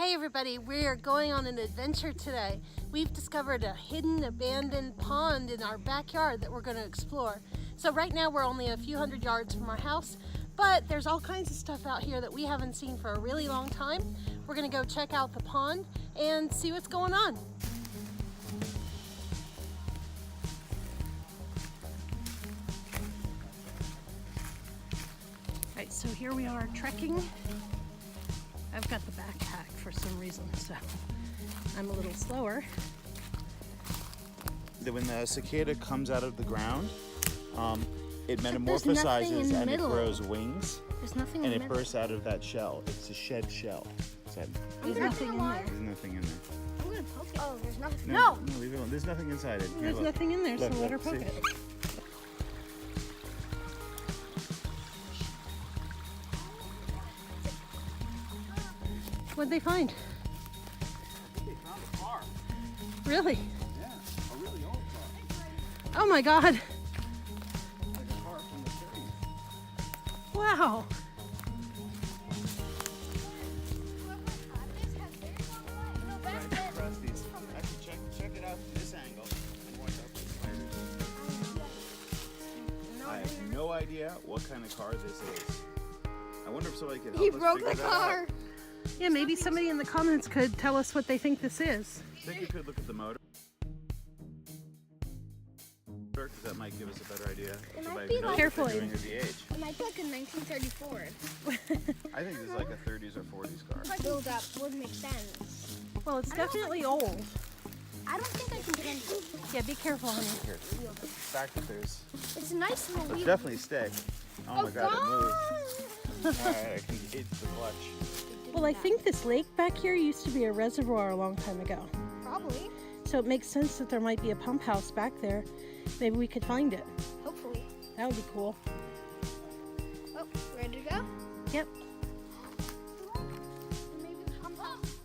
Hey everybody, we're going on an adventure today. We've discovered a hidden abandoned pond in our backyard that we're going to explore. So right now we're only a few hundred yards from our house, but there's all kinds of stuff out here that we haven't seen for a really long time. We're going to go check out the pond and see what's going on. Alright, so here we are trekking. I've got the backpack for some reason, so I'm a little slower. When the cicada comes out of the ground, it metamorphosizes and it grows wings. There's nothing and it bursts out of that shell. It's a shed shell. There's nothing in there. There's nothing in there. I'm gonna poke it. Oh, there's nothing. No, leave it alone. There's nothing inside it. There's nothing in there, so let her poke it. What'd they find? I think they found a car. Really? Yeah, a really old car. Oh my God. Like a car from the 30s. Wow. Actually, check it out from this angle and watch out for the spiders. I have no idea what kind of car this is. I wonder if somebody could help us figure that out. He broke the car. Yeah, maybe somebody in the comments could tell us what they think this is. I think you could look at the motor, because that might give us a better idea. Carefully. It might be like a 1934. I think this is like a 30s or 40s car. Build up would make sense. Well, it's definitely old. I don't think I can get into it. Yeah, be careful, honey. Here, the fact that there's... It's a nice little Let's wheel. definitely stick. Oh my God, it moved. Alright, I can hit the clutch. Well, I think this lake back here used to be a reservoir a long time ago. Probably. So it makes sense that there might be a pump house back there. Maybe we could find it. Hopefully. That would be cool. Oh, ready to go? Yep. Maybe the pump house.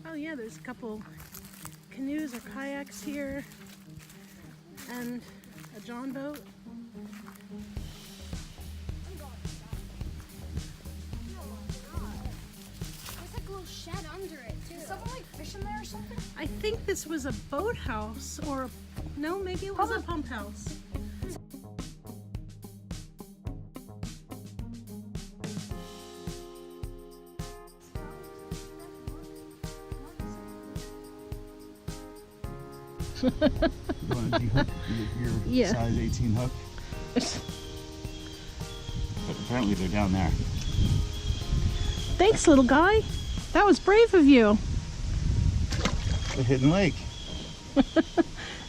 Oh yeah, there's a couple canoes or kayaks here. And a john boat. Shed under it too. Is someone like fishing there or something? I think this was a boathouse or no, maybe it was a pump house. You want to de-hook your size 18 hook? But apparently they're down there. Thanks, little guy. That was brave of you. The hidden lake.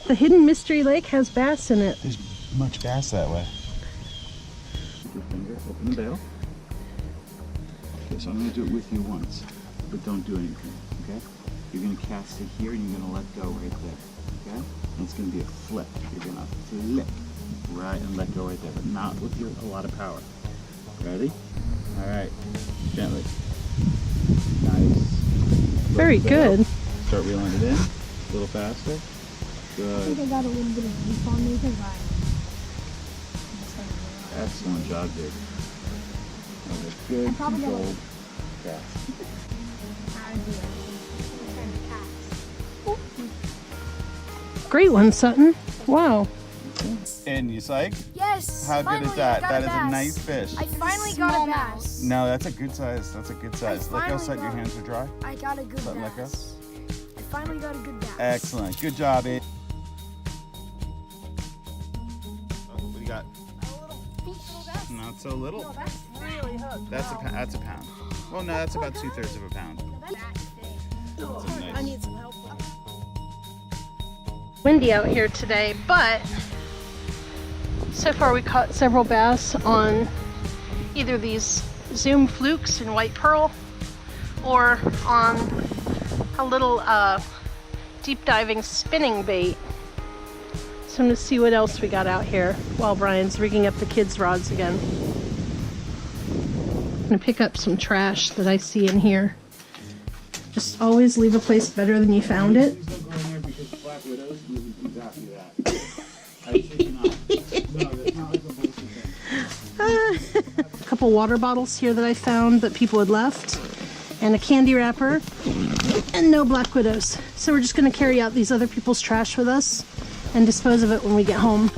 The hidden mystery lake has bass in it. There's much bass that way. Your finger, open the bail. Okay, so I'm going to do it with you once, but don't do anything, okay? You're going to cast it here and you're going to let go right there, okay? And it's going to be a flip. You're going to flip right and let go right there, but not with a lot of power. Ready? All right, gently. Nice. Very good. Start reeling it in a little faster. Good. I think I got a little bit of beef on me because Excellent job, dude. That was a good controlled cast. Great one, Sutton. Wow. And you psych? Yes. How good is that? That is a nice fish. I finally got a bass. No, that's a good size. That's a good size. Let go, Sut. Your hands are dry. I got a good Sutton, let go. bass. I finally got a good bass. Excellent. Good job, Abe. What do you got? A little bass. Not so little. No, that's really hooked. That's a pound. Well, no, that's about 2/3 of a pound. No, That's a nice. I need some help. Windy out here today, but so far we caught several bass on either these Zoom flukes in white pearl or on a little deep diving spinning bait. So I'm going to see what else we got out here while Brian's rigging up the kids' rods again. I'm going to pick up some trash that I see in here. Just always leave a place better than you found it. Please don't go in there because black widows will do exactly that. I shit you not. No, that's not like a bullshit thing. A couple water bottles here that I found that people had left. and a candy wrapper, and no black widows. So we're just gonna carry out these other people's trash with us and dispose of it when we get home.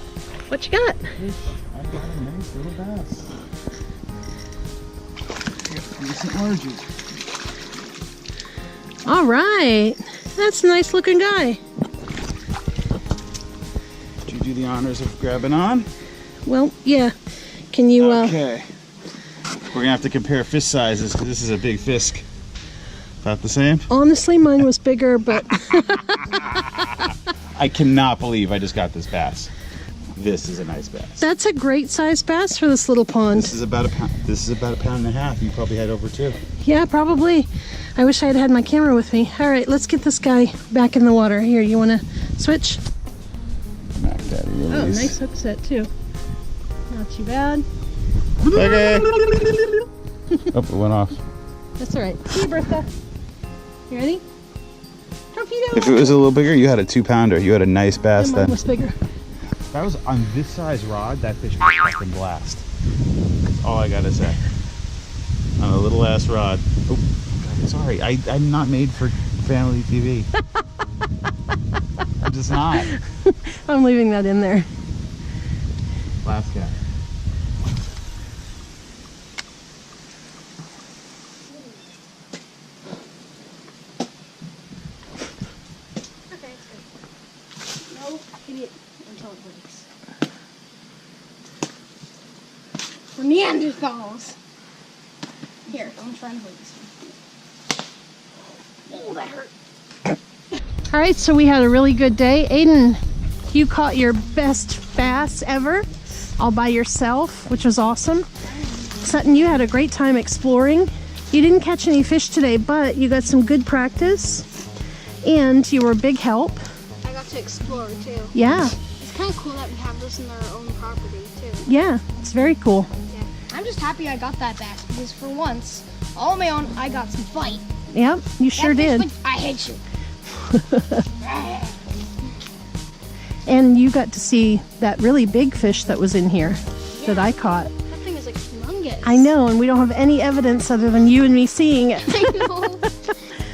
What you got? I got a nice little bass. Here's some oranges. All right, that's a nice looking guy. Did you do the honors of grabbing on? Well, yeah. Can you, Okay. We're gonna have to compare fish sizes because this is a big fish. About the same? honestly, mine was bigger, but I cannot believe I just got this bass. This is a nice bass. that's a great sized bass for this little pond. This is about a pound. This is about a pound and a half. You probably had over 2. Yeah, probably. I wish I had had my camera with me. All right, let's get this guy back in the water. Here, you want to switch? Smack Daddy release. Oh, nice hook set too. Not too bad. Okay. Oh, it went off. That's all right. See you, Bertha. You ready? Torpedo! If it was a little bigger, you had a 2-pounder. You had a nice bass Yeah, mine then. was bigger. If I was on this size rod, that fish would fucking blast. That's all I gotta say. On a little ass rod. Oh, God, sorry. I'm not made for family TV. I'm just not. I'm leaving that in there. Last guy. Okay, it's good. No, hit it until it breaks. We're Neanderthals. Here, I'm trying to hold this one. Oh, that hurt. All right, so we had a really good day. Aiden, you caught your best bass ever, all by yourself, which was awesome. Sutton, you had a great time exploring. You didn't catch any fish today, but you got some good practice, and you were a big help. I got to explore too. Yeah, It's kind of cool that we have this in our own property too. yeah, it's very cool. Yeah. I'm just happy I got that bass because for once, all on my own, I got some fight. Yep, you sure That fish did. went, I hate you. And you got to see that really big fish that was in here that I caught. That thing is like humongous. I know, and we don't have any evidence other than you and me seeing it. I know.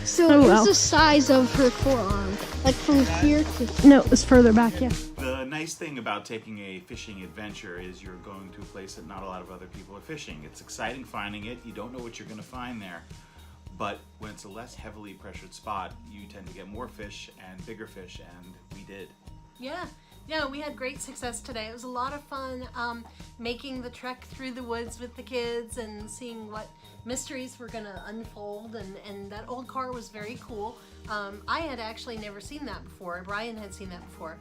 So Oh, it well. was the size of her forearm, like from here to. No, it was further back, yeah. The nice thing about taking a fishing adventure is you're going to a place that not a lot of other people are fishing. It's exciting finding it. You don't know what you're going to find there. But when it's a less heavily pressured spot, you tend to get more fish and bigger fish, and we did. Yeah, we had great success today. It was a lot of fun making the trek through the woods with the kids and seeing what mysteries were gonna unfold, and that old car was very cool. I had actually never seen that before. Brian had seen that before,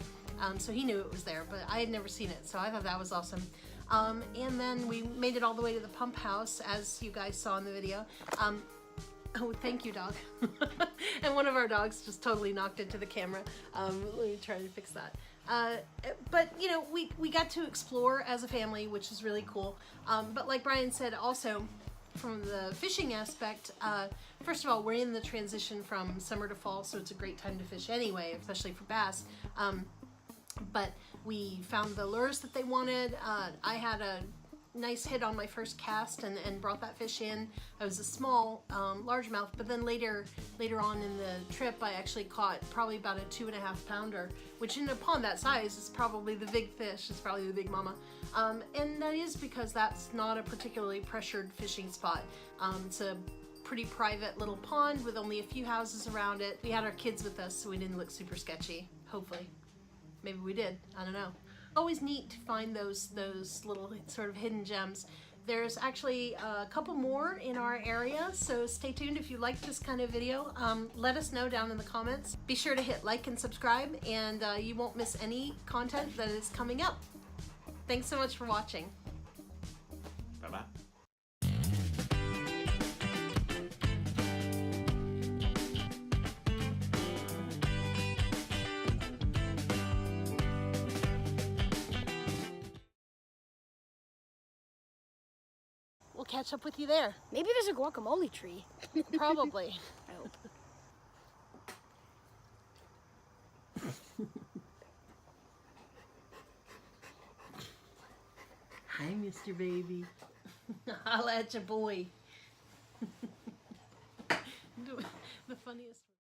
so he knew it was there, but I had never seen it, so I thought that was awesome. And then we made it all the way to the pump house, as you guys saw in the video. Oh, thank you, dog. And one of our dogs just totally knocked into the camera. Let me try to fix that. But, you know, we got to explore as a family, which is really cool. But like Brian said, also, from the fishing aspect, first of all, we're in the transition from summer to fall, so it's a great time to fish anyway, especially for bass. But we found the lures that they wanted. I had a nice hit on my first cast and brought that fish in. It was a small largemouth, but then later on in the trip I actually caught probably about a 2.5 pounder, which in a pond that size is probably the big fish. It's probably the big mama, and that is because that's not a particularly pressured fishing spot. It's a pretty private little pond with only a few houses around it. We had our kids with us, so we didn't look super sketchy, hopefully. Maybe we did, I don't know. Always neat to find those little sort of hidden gems. There's actually a couple more in our area, so stay tuned. If you like this kind of video, let us know down in the comments. Be sure to hit like and subscribe, and you won't miss any content that is coming up. Thanks so much for watching. Bye-bye. We'll catch up with you there. Maybe there's a guacamole tree. Probably. I hope. Hi, Mr. Baby. Holla at your boy. The funniest one.